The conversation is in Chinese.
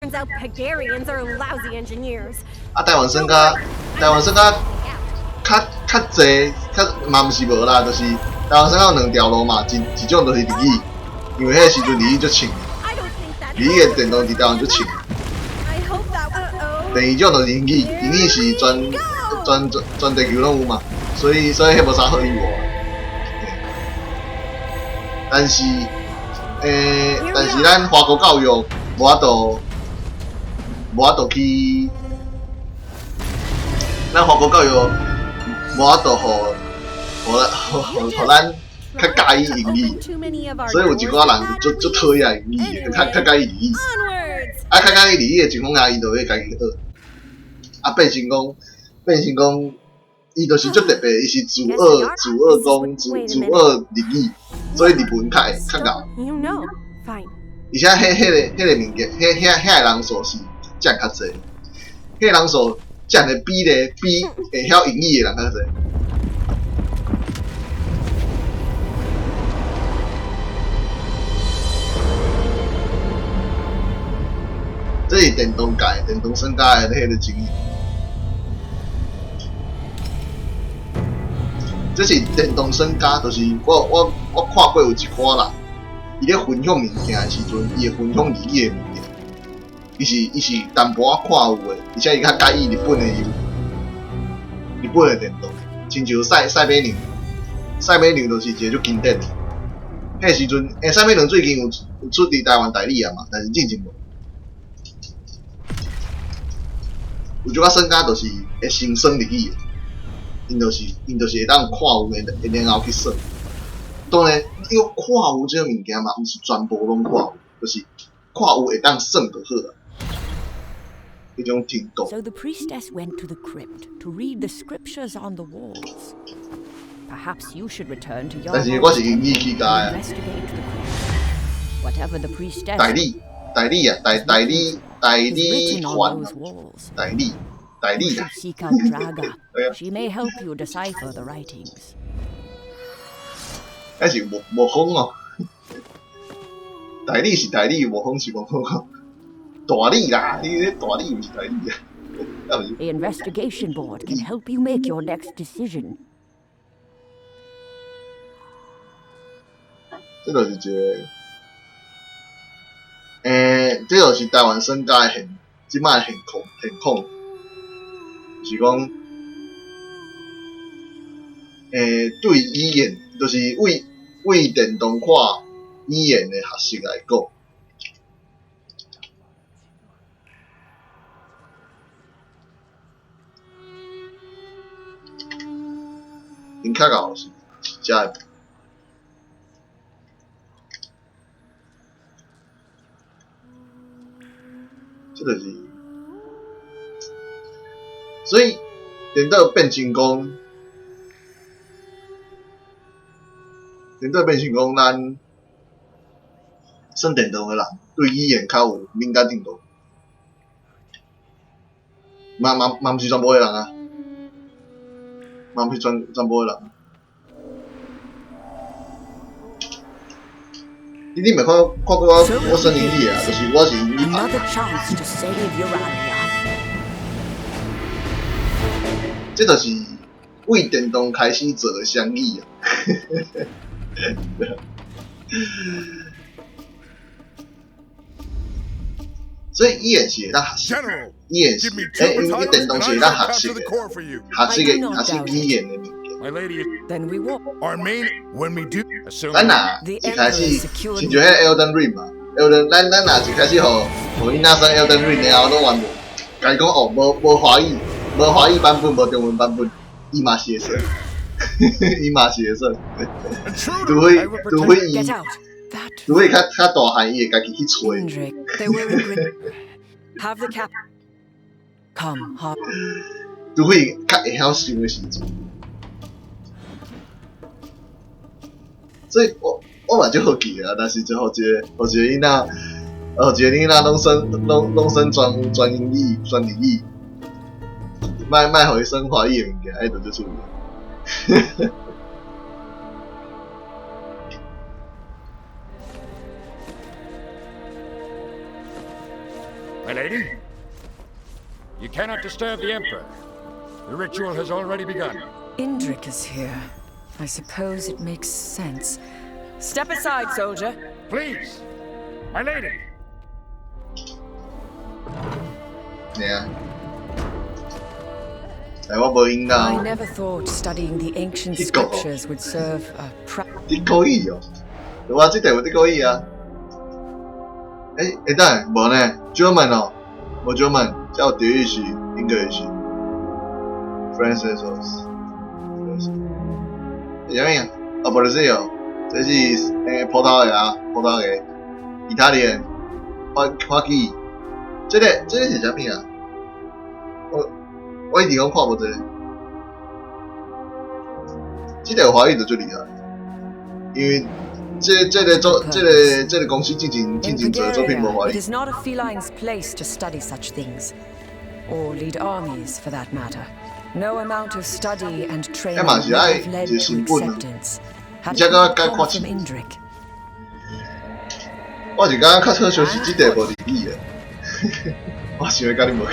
Turns out Pagarians are lousy engineers. 啊，台湾省较济，嘛毋是无啦，就是台湾省有2条路嘛，一种就是离异，因为迄时阵离异足清，离异的电动伫台湾足清。第二种就是银翼是全地球拢有嘛，所以迄无啥好理我。但是咱华国教育无法度去，咱华国教育无法度互咱较介意盈利，所以有一寡人就讨厌盈利，较介意利益。啊，较介意利益的情况下，伊就会家己学。啊，变成讲，伊就是足特别，伊是自恶公，自恶利益，所以日本较咬。而且迄个物件，遐个人数是占较济，迄个人数占的比会晓盈利的人较济。这是电动省界的迄个经验。这是电动省界，就是我看过有一寡人，伊咧分享物件的时阵，伊会分享利益的物件。伊是淡薄仔看有的，而且伊较介意日本的电动，亲像赛马娘就是一个足经典的。迄时阵，赛马娘最近有出伫台湾代理啊嘛，但是进前无。有即个省界就是会先算利益的，因就是会当看有的然后去算。当然，因为看有这个物件嘛，毋是全部拢看有，就是看有会当算就好啦。迄种程度。So the priestess went to the crypt to read the scriptures on the walls. Perhaps you should return to your 但是我是英语去教啊。Whatever the priestess 代理啊，代理权，代理啦。seek out Draga. She may help you decipher the writings. 还是无风哦。代理是代理，无风是无风哦。大理啦，你咧大理毋是代理啊。The investigation board can help you make your next decision. 这就是一个，这就是台湾省界的即摆现况，就是讲，对语言，就是为电动化语言的学习来讲，因较搞是遮个。这就是，所以等到变成讲，咱算电动的人对语言较有敏感程度，嘛毋是全部的人啊，嘛毋是全部的人。你袂看过我算英语啊，就是我是英语派。这就是为电动开始做的生意啊！所以语言是会当学习，语言是因为电动是会当学习的，学习语言的物件。Then we walk.咱若一开始，亲像迄 Elden Ring 嘛咱若一开始互囡仔算 Elden Ring 然后拢完无，甲伊讲哦，无华语版本，无中文版本，伊嘛是会算，伊嘛是会算，除非较大汉，伊会家己去找。除非较会晓想的时阵。所以我嘛就好奇啊，但是就好一个囡仔，拢算专英语、专日语，莫互伊算华语的物件，迄就足趣味。My lady? You cannot disturb the Emperor. The ritual has already begun. Indrik is here. I suppose it makes sense. Step aside, soldier. Please! My lady! Yeah. 係我冇應 I 到。 never thought studying the ancient He got- scriptures would serve a 啲可以哦，你話即係有啲可以啊？等下，冇呢？German 哦，冇 German，只有德語系、English 系、Francis 哦。有咩啊？啊，不是哦，這是葡萄牙、Italian、花旗，這個是啥物啊？我一定講看無這個。這個華語就最厲害，因為這個公司進行做作品無華 It 語。 is not a feline's place to study such things, or lead armies for that matter. No amount of study and training mà chỉ would ai have led chỉ to xin quân à. acceptance. Had Chắc it có not cái come quá from trình. Indrik. 我是剛剛較特殊是這個無離語的，我想要甲你無。